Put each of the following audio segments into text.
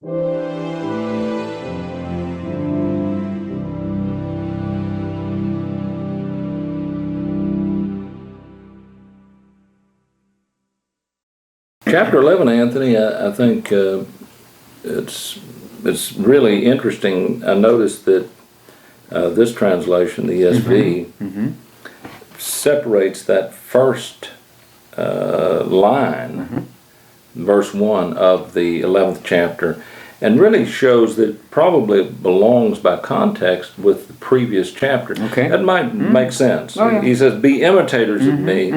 Chapter 11, Anthony, I think it's really interesting. I noticed that this translation, the ESV, separates that first line, verse 1 of the 11th chapter, and really shows that it probably belongs by context with the previous chapter. Okay. That might make sense. Oh, yeah. He says, "Be imitators of me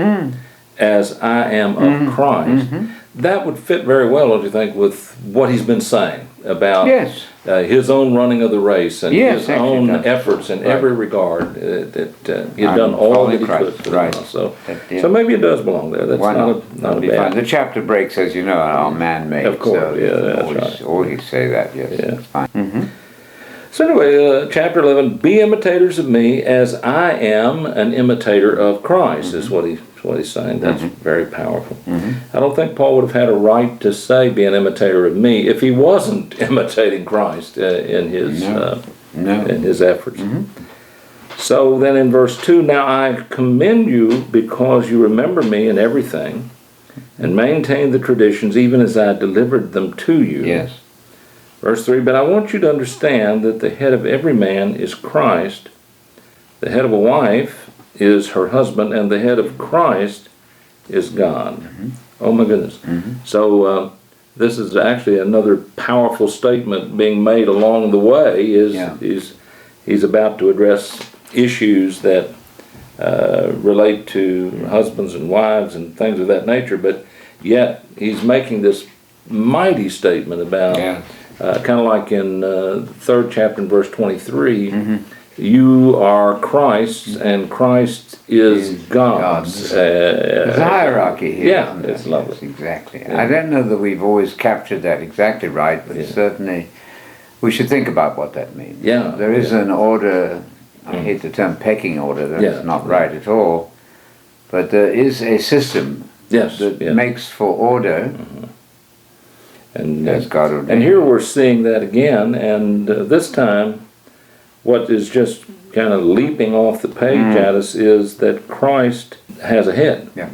as I am of Christ." That would fit very well, don't you think, with what he's been saying about Yes. His own running of the race and Yes, his actually own does. efforts in Right. every regard. That he had done I'm all following that he Christ. could for Right. them. So, Yeah. so maybe it does belong there. That's Why not not? a That'll be bad. fine. The chapter breaks, as you know, are man-made. Of course, so yeah, that's always, right. Always say that, yes. Yeah. It's fine. So anyway, chapter 11, "Be imitators of me as I am an imitator of Christ," is what he's saying. That's very powerful. I don't think Paul would have had a right to say, "Be an imitator of me," if he wasn't imitating Christ in his in his efforts. So then in verse 2, "Now I commend you because you remember me in everything and maintain the traditions even as I delivered them to you." Yes. Verse 3, "But I want you to understand that the head of every man is Christ, the head of a wife is her husband, and the head of Christ is God." Oh my goodness. So this is actually another powerful statement being made along the way. He's about to address issues that relate to husbands and wives and things of that nature, but yet he's making this mighty statement about kind of like in 3rd chapter in verse 23, you are Christ's and Christ is God's. There's a hierarchy here. Yeah, isn't it's there? lovely. Yes, exactly. Yeah. I don't know that we've always captured that exactly right, but certainly we should think about what that means. Yeah, There is an order, I hate the term pecking order, that's not right at all, but there is a system that makes for order. And as God ordained. And here we're seeing that again, and this time what is just kind of leaping off the page at us is that Christ has a head. Yeah.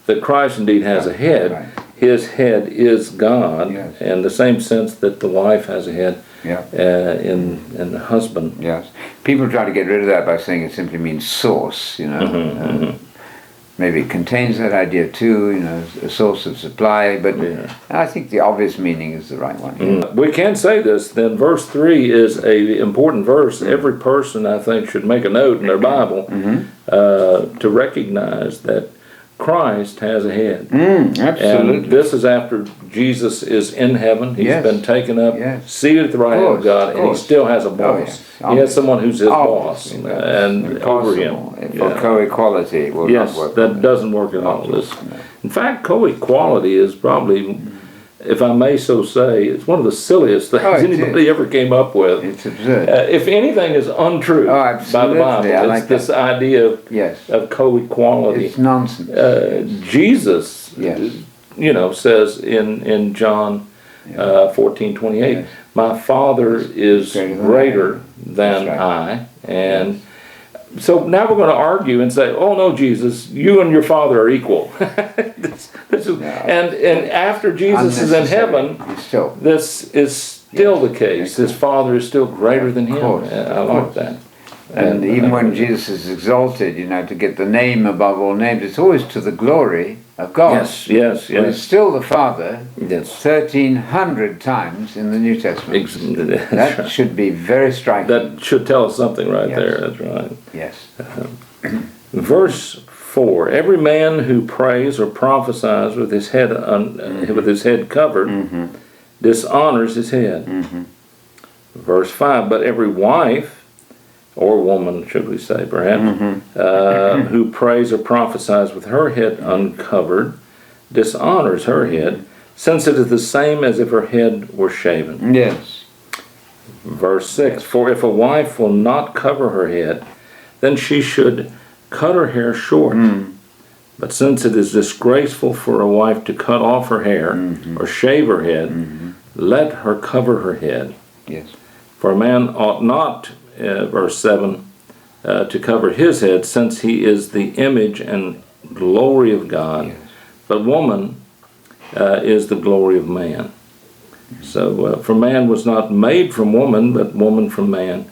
That Christ indeed has a head. Right. His head is God, Yes. in the same sense that the wife has a head in the husband. Yes. People try to get rid of that by saying it simply means source, you know. Maybe it contains that idea too, you know, a source of supply, but I think the obvious meaning is the right one here. We can say this, then verse 3 is an important verse. Every person, I think, should make a note in their Bible to recognize that Christ has a head. Absolutely. And this is after Jesus is in heaven. He's been taken up, seated at the right hand of God, and he still has a boss. He has someone who's his boss and over him. For co-equality will not work. That doesn't work at all. In fact, co-equality is probably, if I may so say, it's one of the silliest things anybody ever came up with. It's absurd. If anything is untrue by the Bible, it's this idea of co-equality. It's nonsense. Jesus, says in John 14:28, "My Father is greater than I." And so now we're going to argue and say, "Oh no, Jesus, you and your Father are equal." And after Jesus is in heaven, this is still the case. His Father is still greater than him. I like that. And even when Jesus is exalted, you know, to get the name above all names, it's always to the glory of God. Yes. But it's still the Father 1,300 times in the New Testament. That should be very striking. That should tell us something right there. That's right. Yes. Verse 4, "Every man who prays or prophesies with his head covered dishonors his head." Verse 5, "But every wife," or woman, should we say, perhaps, "who prays or prophesies with her head uncovered, dishonors her head, since it is the same as if her head were shaven." Yes. Verse 6, "For if a wife will not cover her head, then she should cut her hair short. But since it is disgraceful for a wife to cut off her hair or shave her head, let her cover her head. Yes. For a man ought not, verse 7, to cover his head, since he is the image and glory of God. Yes. But woman is the glory of man. So, for man was not made from woman, but woman from man.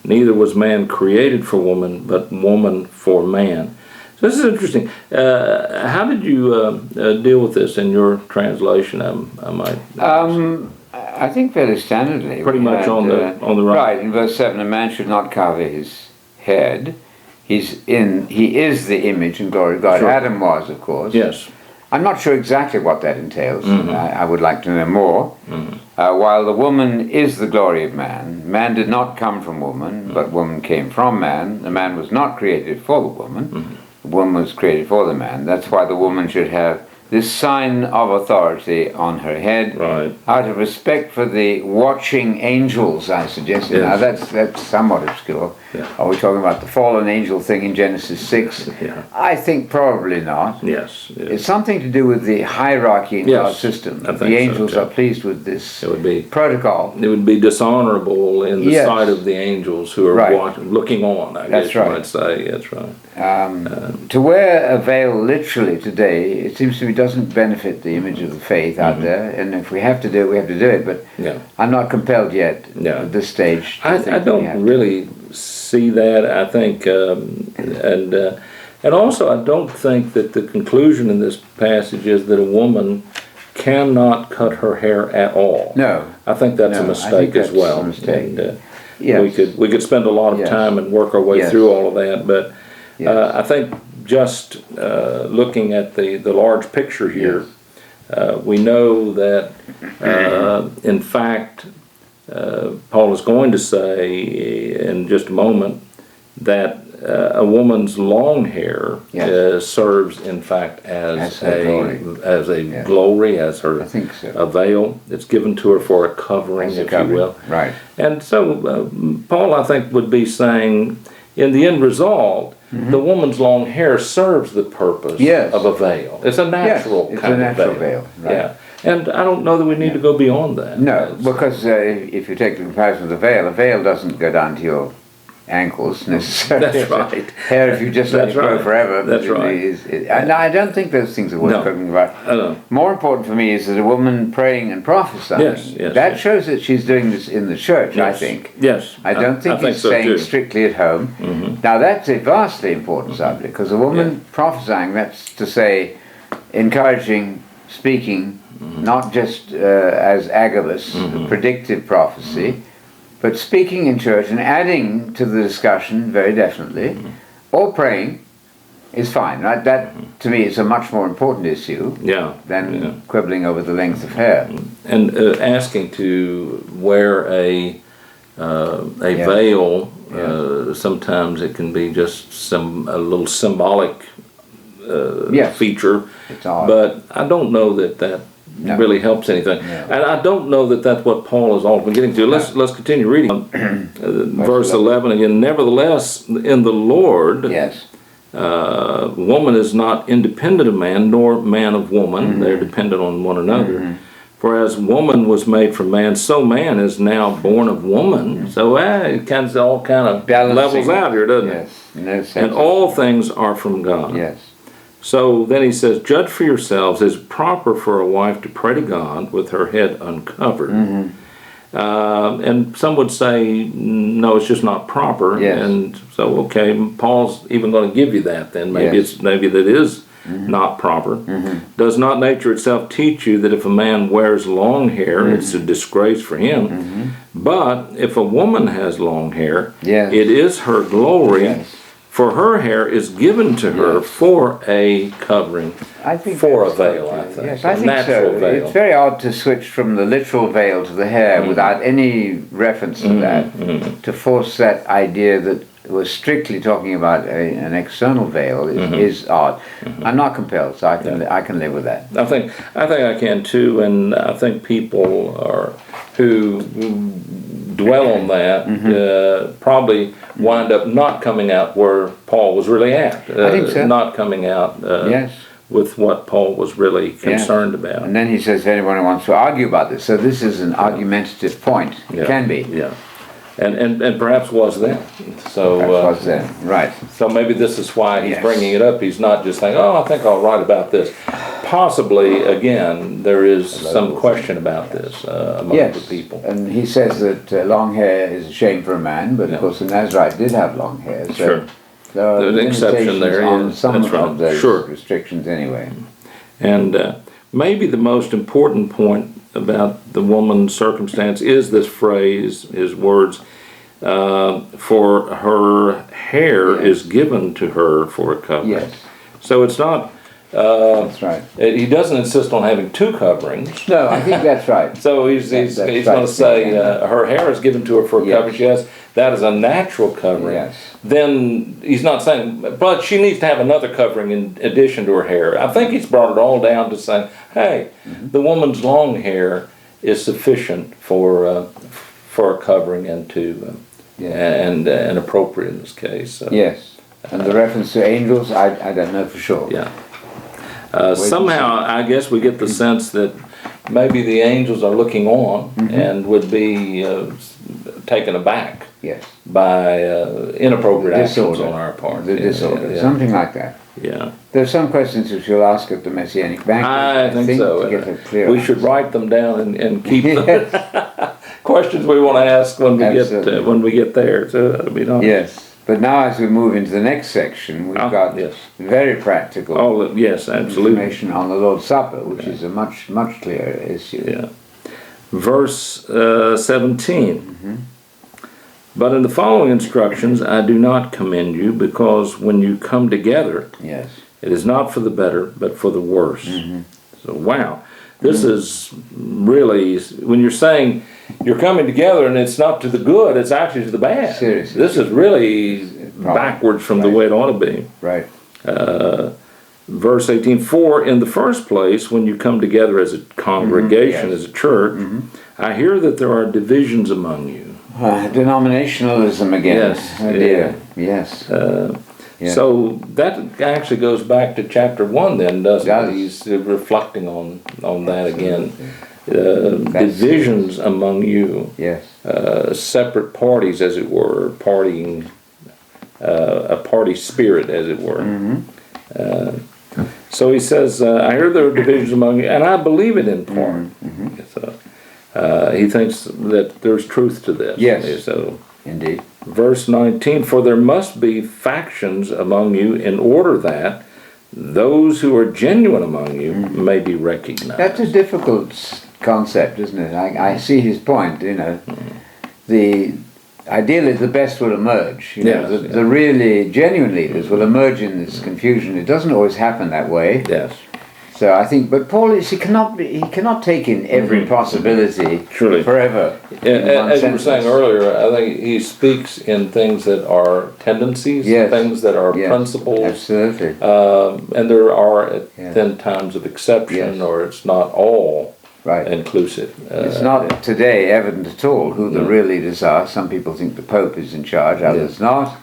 Neither was man created for woman, but woman for man. So this is interesting. How did you deal with this in your translation? I might. I think fairly standardly. Pretty much on the right. Right, in verse 7, a man should not cover his head. He is the image and glory of God. Sure. Adam was, of course. Yes. I'm not sure exactly what that entails. Mm-hmm. I would like to know more. Mm-hmm. While the woman is the glory of man, man did not come from woman, but woman came from man. The man was not created for the woman. Mm-hmm. The woman was created for the man. That's why the woman should have this sign of authority on her head, Right. out of respect for the watching angels, I suggested. Yes. Now that's somewhat obscure. Yeah. Are we talking about the fallen angel thing in Genesis 6? Yeah. I think probably not. Yes. It's something to do with the hierarchy in Yes, God's system. I think The angels so, too. are pleased with this It would be. protocol. It would be dishonorable in the Yes. sight of the angels who are Right. looking on. I That's guess you right. might say. That's right. To wear a veil literally today, it seems to me doesn't benefit the image of the faith out there. And if we have to do it, we have to do it. But Yeah. I'm not compelled yet Yeah. at this stage. To I think that we have don't to. really see that. I think, and also I don't think that the conclusion in this passage is that a woman cannot cut her hair at all. No. I think that's No, a I mistake think as that's well. a mistake. And, Yes. we could spend a lot of Yes. time and work our way Yes. through all of that, but Yes. I think just looking at the large picture here, we know that in fact Paul is going to say in just a moment that a woman's long hair Yes. serves in fact as her glory. a glory, as her I think so. a veil. It's given to her for a covering, As a if covering. you will. Right. And so Paul, I think, would be saying, in the end result, the woman's long hair serves the purpose Yes. of a veil. It's a natural It's kind a natural of veil. veil, right. Yeah. And I don't know that we need to go beyond that. No, That's- because if you take the comparison of the veil, a veil doesn't go down to your ankles necessarily. That's right. Hair, if you just let it That's grow right. forever. That's right. And I don't think those things are worth No. talking about. I know. More important for me is that a woman praying and prophesying. Yes, yes, that yes. shows that she's doing this in the church, I Yes. think. Yes. I don't think he's so, saying too. strictly at home. Now that's a vastly important subject, because a woman prophesying, that's to say, encouraging, speaking, not just as Agabus, predictive prophecy, but speaking in church and adding to the discussion very definitely, or praying is fine. Right? That to me is a much more important issue Yeah. than quibbling over the length of hair. And asking to wear a veil, sometimes it can be just a little symbolic Yes. feature, It's odd. but I don't know that No. really helps anything. No. And I don't know that that's what Paul is ultimately getting to. Let's continue reading. Verse 11 again. Nevertheless, in the Lord, Yes. woman is not independent of man, nor man of woman. They're dependent on one another. For as woman was made from man, so man is now born of woman. So it all kind of Balancing. levels out here, doesn't Yes. it? No sense. And all things are from God. Yes. So then he says, judge for yourselves, is it proper for a wife to pray to God with her head uncovered? And some would say, no, it's just not proper. Yes. And so, okay, Paul's even going to give you that then. Maybe Yes. maybe that is not proper. Does not nature itself teach you that if a man wears long hair, it's a disgrace for him? But if a woman has long hair, Yes. it is her glory. Yes. For her hair is given to her Yes. for a covering, I think for a that's veil, right. I think. Yes, I A think natural so. veil. It's very odd to switch from the literal veil to the hair without any reference to that, to force that idea that was strictly talking about an external veil is odd. I'm not compelled, so I can live with that. I think I can too, and I think people who dwell on that probably wind up not coming out where Paul was really at. I think so. Not coming out Yes. with what Paul was really concerned about. And then he says, if anyone wants to argue about this. So this is an argumentative point. It can be. Yeah. And perhaps was then. So perhaps was then. Right. So maybe this is why he's bringing it up. He's not just saying, "Oh, I think I'll write about this." Possibly, again, there is some question about this among the people. And he says that long hair is a shame for a man, but of course the Nazarite did have long hair. So sure. there are There's an exception there. On some That's right. of those Sure. restrictions anyway. And maybe the most important point about the woman's circumstance is this phrase, his words, for her hair is given to her for a covering. Yes. So it's not, that's right. He doesn't insist on having two coverings. No, I think that's right. So he's going to say her hair is given to her for a covering. Yes, that is a natural covering. Yes. Then he's not saying, but she needs to have another covering in addition to her hair. I think he's brought it all down to saying, hey, the woman's long hair is sufficient for a covering and and appropriate in this case. So. Yes. And the reference to angels, I don't know for sure. Yeah. Somehow, I guess we get the sense that maybe the angels are looking on and would be taken aback by inappropriate actions on our part. The disorder, something like that. Yeah. There's some questions which you'll ask at the Messianic banquet. I think so. To get a clear we should write them down and keep them. Questions we want to ask when we get there. So that'll be nice. Yes. But now as we move into the next section, we've got very practical information on the Lord's Supper, which is a much clearer issue. Yeah. Verse 17. But in the following instructions I do not commend you, because when you come together, it is not for the better, but for the worse. So wow. This is really, when you're saying you're coming together and it's not to the good, it's actually to the bad. Seriously. This is really backwards from the way it ought to be. Right. Verse 18, for in the first place, when you come together as a congregation, as a church, I hear that there are divisions among you. Denominationalism again. Yes. So that actually goes back to chapter 1 then, doesn't it? He's reflecting on that again. Divisions among you. Yes. Separate parties, as it were, a party spirit, as it were. So he says, I hear there are divisions among you, and I believe it in part. So, he thinks that there's truth to this. Yes. So, indeed. Verse 19, for there must be factions among you in order that those who are genuine among you may be recognized. That's a difficult concept, isn't it? I see his point, Ideally the best will emerge. The really genuine leaders will emerge in this confusion. It doesn't always happen that way. Yes. So I think, but Paul he cannot take in every possibility forever. As you were saying earlier, I think he speaks in things that are tendencies, things that are principles. Absolutely. And there are then times of exception, or it's not all inclusive. It's not today evident at all who the real leaders are. Some people think the Pope is in charge, others not.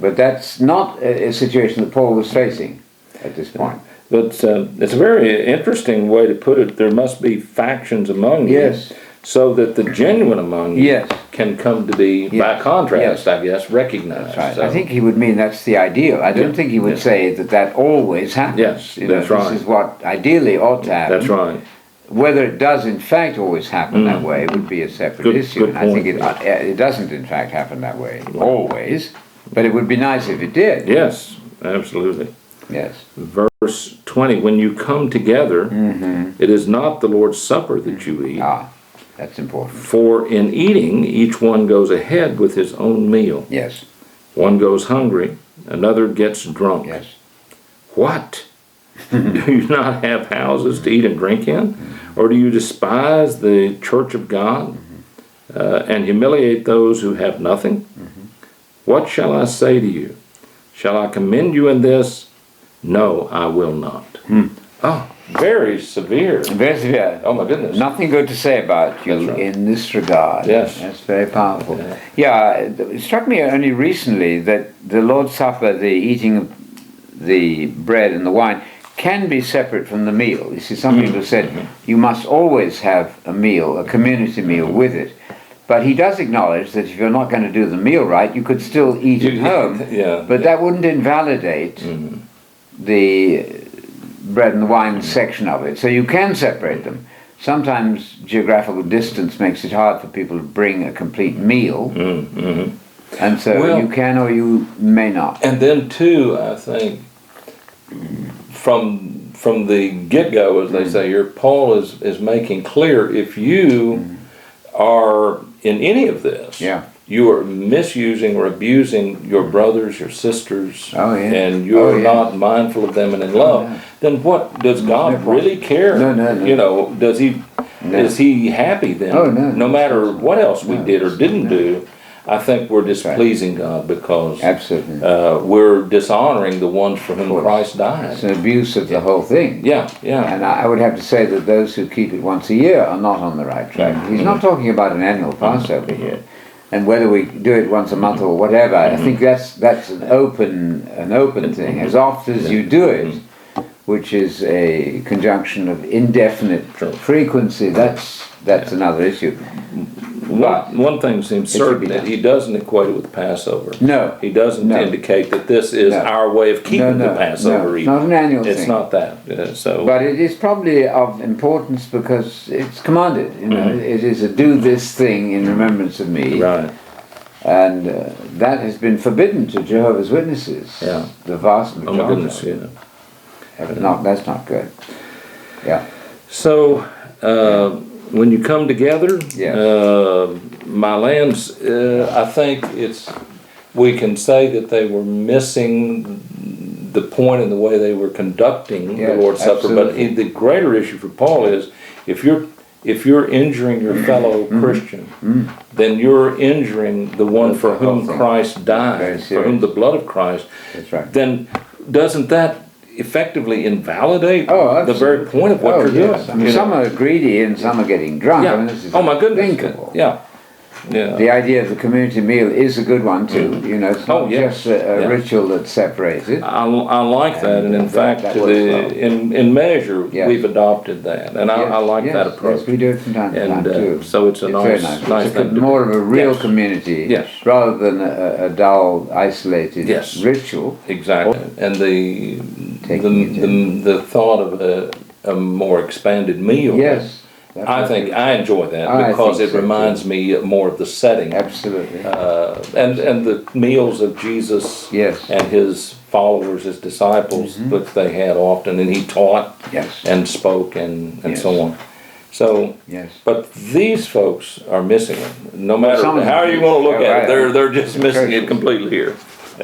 But that's not a situation that Paul was facing at this point. But it's a very interesting way to put it. There must be factions among you, so that the genuine among you can come to be, by contrast, I guess, recognized. That's right. So, I think he would mean that's the ideal. I don't think he would say that always happens. Yes, that's right. This is what ideally ought to happen. That's right. Whether it does in fact always happen that way would be a separate issue. Good I think it doesn't in fact happen that way always, but it would be nice if it did. Yes, absolutely. Yes. Verse 20, when you come together, it is not the Lord's Supper that you eat. That's important. For in eating, each one goes ahead with his own meal. Yes. One goes hungry, another gets drunk. Yes. What? Do you not have houses to eat and drink in? Or do you despise the church of God and humiliate those who have nothing? What shall I say to you? Shall I commend you in this? No, I will not. Oh, very severe. Very severe. Oh my goodness. Nothing good to say about you in this regard. Yes. That's very powerful. It struck me only recently that the Lord's Supper, the eating of the bread and the wine, can be separate from the meal. You see, some people said you must always have a meal, a community meal with it. But he does acknowledge that if you're not going to do the meal right, you could still eat at home. But that wouldn't invalidate the bread and the wine section of it. So you can separate them. Sometimes geographical distance makes it hard for people to bring a complete meal. And so you can or you may not. And then too, I think, from the get-go, as they say here, Paul is making clear, if you are in any of this, you are misusing or abusing your brothers, your sisters, and you're not mindful of them and in love, then what does God really care? No. You know, does he is he happy then? No matter what else we did or didn't do, I think we're displeasing God because we're dishonoring the ones for whom Christ died. It's an abuse of the whole thing. And I would have to say that those who keep it once a year are not on the right track. He's not talking about an annual Passover here. And whether we do it once a month or whatever, I think that's an open thing. As often as you do it, which is a conjunction of indefinite frequency, that's another issue. One thing seems certain, that he doesn't equate it with Passover. No. He doesn't indicate that this is our way of keeping the Passover. It's not an annual thing. It's not that. But it is probably of importance because it's commanded. You know, it is a do this thing in remembrance of me. Right. And that has been forbidden to Jehovah's Witnesses. The vast majority. Oh my goodness, that's not good. So, when you come together, my lands, I think we can say that they were missing the point in the way they were conducting the Lord's Supper. But the greater issue for Paul is if you're injuring your fellow Christian, then you're injuring the one for whom Christ died, for whom the blood of Christ. Then doesn't that effectively invalidate the very point of what you're doing? I mean, some are greedy and some are getting drunk. I mean, this is my goodness. unthinkable. The idea of the community meal is a good one too. You know, it's not just a ritual that separates it. I like that, and in fact, in measure, we've adopted that, and I like that approach. Yes, we do it from time to time too. So it's a nice thing. It's more of a real community, rather than a dull, isolated ritual. Exactly, and the thought of a more expanded meal. I think I enjoy that because it reminds me more of the setting. Absolutely. And the meals of Jesus and his followers, his disciples, which they had often, and he taught and spoke and so on. So, but these folks are missing it. No matter how you want to look at it, they're just missing it completely here.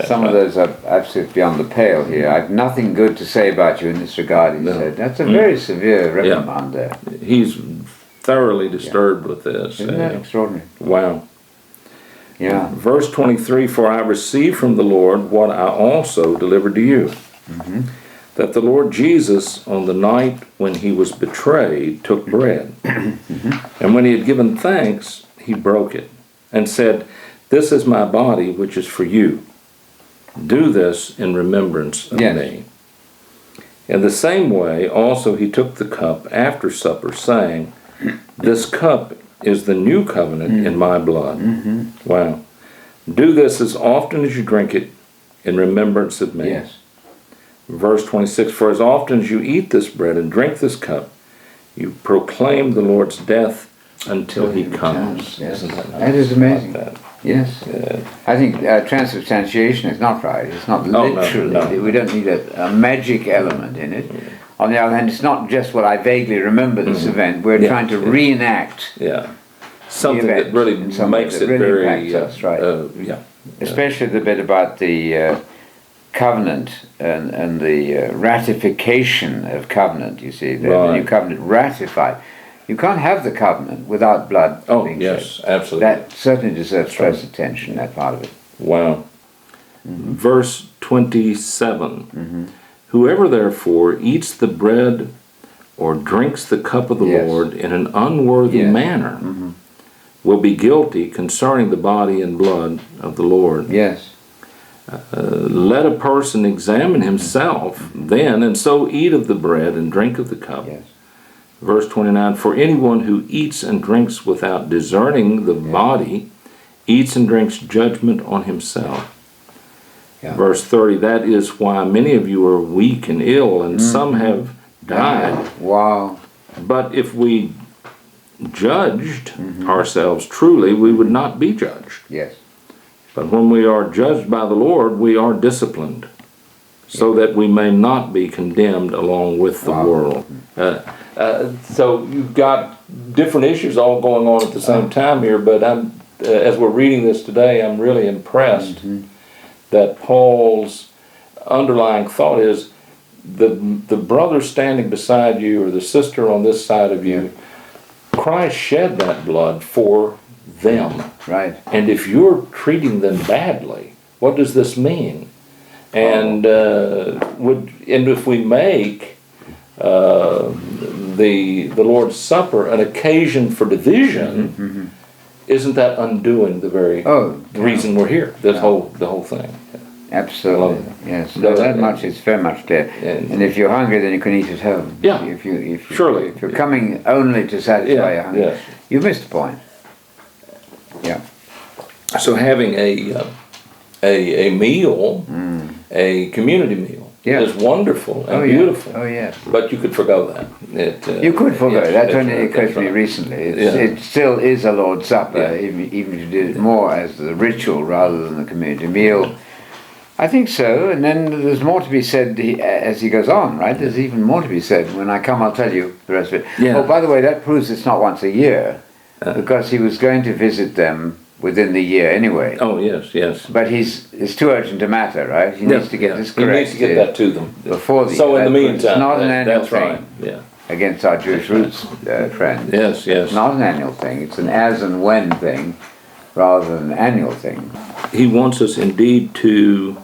Some of those are absolutely beyond the pale here. I have nothing good to say about you in this regard, he said. That's a very severe reprimand there. He's thoroughly disturbed with this. Isn't that extraordinary? Wow. Verse 23, for I received from the Lord what I also delivered to you. That the Lord Jesus, on the night when he was betrayed, took bread. And when he had given thanks, he broke it and said, this is my body, which is for you. Do this in remembrance of me. In the same way, also he took the cup after supper, saying, this cup is the new covenant in my blood. Wow. Do this as often as you drink it in remembrance of me. Verse 26, for as often as you eat this bread and drink this cup, you proclaim the Lord's death until he comes. Isn't that nice? That is amazing. I think transubstantiation is not right. It's not literally. No. We don't need a magic element in it. On the other hand, it's not just what I vaguely remember this event. We're trying to reenact something that really makes it very especially the bit about the covenant and the ratification of covenant. You see, the new covenant ratified. You can't have the covenant without blood being shed. Absolutely. That certainly deserves close attention, that part of it. Wow. Verse 27. Whoever therefore eats the bread or drinks the cup of the Lord in an unworthy manner will be guilty concerning the body and blood of the Lord. Let a person examine himself then, and so eat of the bread and drink of the cup. Yes. Verse 29, for anyone who eats and drinks without discerning the body eats and drinks judgment on himself. Yeah. Verse 30, that is why many of you are weak and ill, and some have died. Wow. But if we judged ourselves truly, we would not be judged. Yes. But when we are judged by the Lord, we are disciplined, so that we may not be condemned along with the world. So you've got different issues all going on at the same time here, but as we're reading this today, I'm really impressed that Paul's underlying thought is the brother standing beside you or the sister on this side of you, Christ shed that blood for them. Right. And if you're treating them badly, what does this mean? And if we make the Lord's Supper an occasion for division, isn't that undoing the very reason we're here? The whole thing. Absolutely. Yes. No, that much is very much there. And if you're hungry, then you can eat at home. Yeah. If you're Surely. coming only to satisfy your hunger, you missed the point. Yeah. So having a meal, a community meal, is wonderful and beautiful. Oh yes. But you could forgo that. You could forgo it. That's only occurred to me right. recently. It still is a Lord's Supper, even if you did it more as the ritual rather than the community meal. I think so, and then there's more to be said as he goes on, right? There's even more to be said. When I come, I'll tell you the rest of it. Yeah. Oh, by the way, that proves it's not once a year, because he was going to visit them within the year anyway. Oh, yes. But it's too urgent a matter, right? He needs to get this correct. He needs to get that to them. Before the So in the meantime, it's not an annual that's thing. right. Yeah. Against our Jewish roots, friends. Yes. It's not an annual thing. It's an as and when thing, rather than an annual thing. He wants us indeed to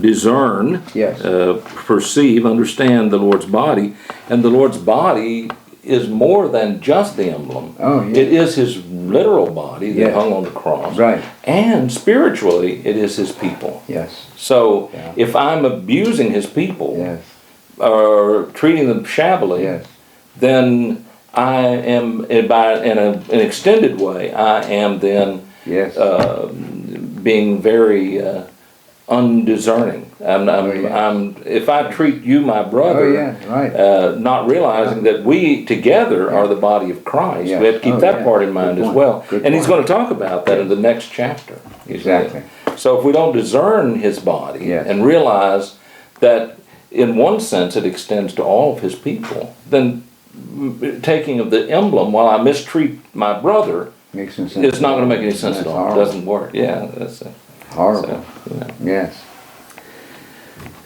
discern, perceive, understand the Lord's body, and the Lord's body is more than just the emblem. Oh, yes. It is his literal body that hung on the cross. Right. And spiritually, it is his people. Yes. So if I'm abusing his people or treating them shabbily, then I am, in an extended way, I am then being very undiscerning. If I treat you, my brother, not realizing that we together are the body of Christ, we have to keep that part in mind as well. And he's going to talk about that in the next chapter. Exactly. So if we don't discern his body and realize that in one sense it extends to all of his people, then taking of the emblem while I mistreat my brother, makes no sense. It's not going to make any sense at all. It doesn't work. Yeah, that's it. Horrible. So, Yes.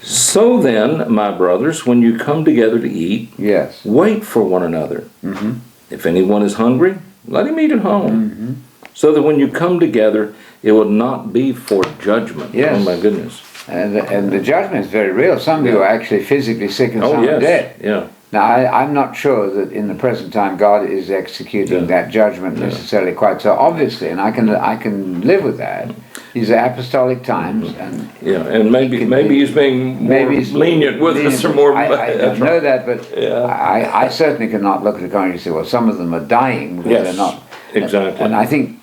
So then, my brothers, when you come together to eat, wait for one another. If anyone is hungry, let him eat at home. So that when you come together, it will not be for judgment. Yes. Oh my goodness. And the judgment is very real. Some people are actually physically sick and some are dead. Yeah. Now, I'm not sure that in the present time God is executing that judgment necessarily quite so obviously, and I can live with that. These are apostolic times, and and maybe he's being more lenient with us, or more. I don't know that, but I certainly cannot look at the congregation and say, well, some of them are dying because they're not. Exactly. And I think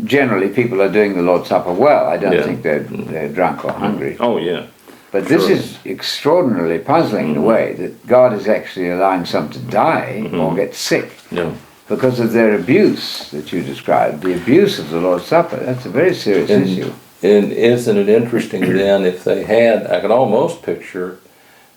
generally people are doing the Lord's Supper well. I don't think they're drunk or hungry. Oh yeah. But this is extraordinarily puzzling in a way, that God is actually allowing some to die or get sick because of their abuse that you described, the abuse of the Lord's Supper. That's a very serious issue. And isn't it interesting then, if they had, I can almost picture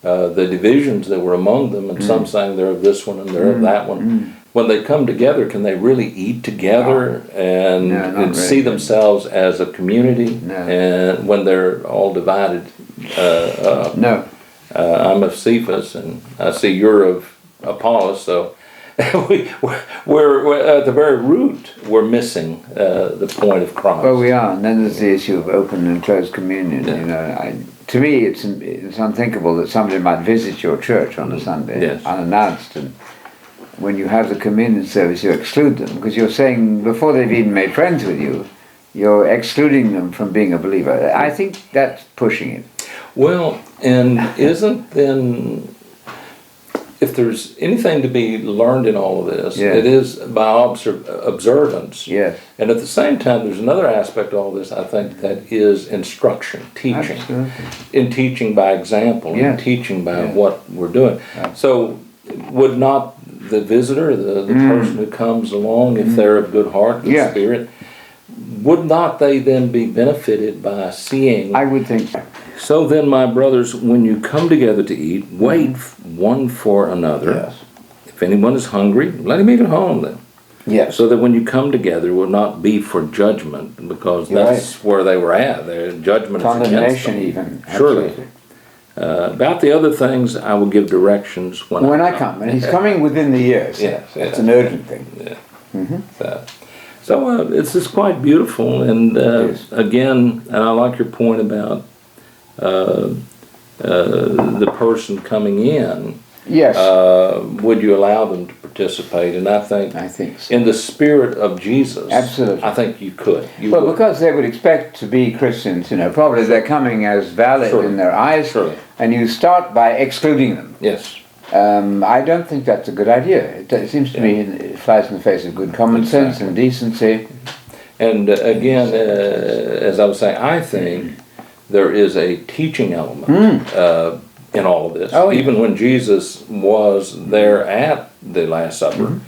the divisions that were among them, and some saying they're of this one and they're of that one. When they come together, can they really eat together and see themselves as a community? And when they're all divided No. I'm of Cephas, and I see you're of Apollos, so we're at the very root, we're missing the point of Christ. Well, we are, and then there's the issue of open and closed communion. You know, to me, it's unthinkable that somebody might visit your church on a Sunday unannounced, and when you have the communion service, you exclude them because you're saying before they've even made friends with you, you're excluding them from being a believer. I think that's pushing it. Well, and isn't then, if there's anything to be learned in all of this, Yeah. it is by observance. Yes. And at the same time, there's another aspect of all this, I think, that is instruction, teaching. Absolutely. In teaching by example, in Yes. teaching by Yes. what we're doing. So would not the visitor, the person who comes along, if they're of good heart, good Yes. spirit, would not they then be benefited by seeing? I would think so. So then, my brothers, when you come together to eat, wait one for another. Yes. If anyone is hungry, let him eat at home then. Yes. So that when you come together, it will not be for judgment, because You're that's where they were at. Their judgment is against Condemnation them. even. Surely. Absolutely. About the other things, I will give directions when When I come, and he's coming within the year, so Yes, it's yes. an urgent thing. So it's just quite beautiful, and Yes. again, and I like your point about the person coming in. Yes. Would you allow them to participate? And I think so. in the spirit of Jesus, Absolutely. I think you could. You Well, would. because they would expect to be Christians, probably they're coming as valid Surely. in their eyes, Surely. and you start by excluding them. Yes. I don't think that's a good idea. It seems to me it flies in the face of good common sense and decency. And again, as I was saying, I think there is a teaching element in all of this. Oh, yeah. Even when Jesus was there at the Last Supper,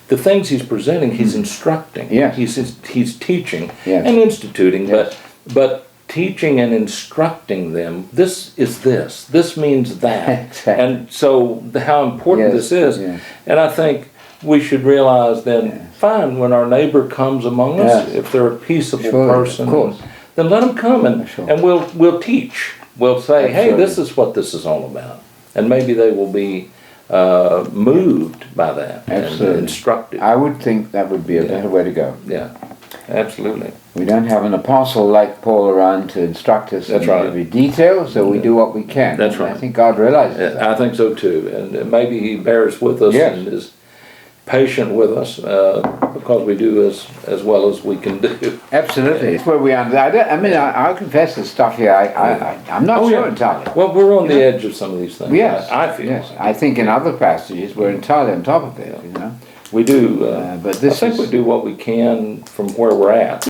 the things he's presenting, he's instructing. Yes. He's teaching Yes. and instituting, Yes. but teaching and instructing them, this is this. This means that. Exactly. And so how important Yes, this is. yes. And I think we should realize then, fine, when our neighbor comes among us, Yes. if they're a peaceable Surely, person, of course. then let them come and, Sure. and we'll teach. We'll say, hey, Absolutely. this is what this is all about. And maybe they will be moved by that and Absolutely. instructed. I would think that would be a better way to go. Yeah, absolutely. We don't have an apostle like Paul around to instruct us That's in right. every detail, so we do what we can. That's And right. I think God realizes that. I think so too. And maybe he bears with us Yes. and is patient with us because we do as well as we can do. Absolutely. It's where we are. I'll confess this stuff here. I'm not Oh, sure yeah. entirely. Well, we're on the edge of some of these things. Yes. I feel. Yes. I think in other passages we're entirely on top of it, We do. But I this think is- we do what we can from where we're at.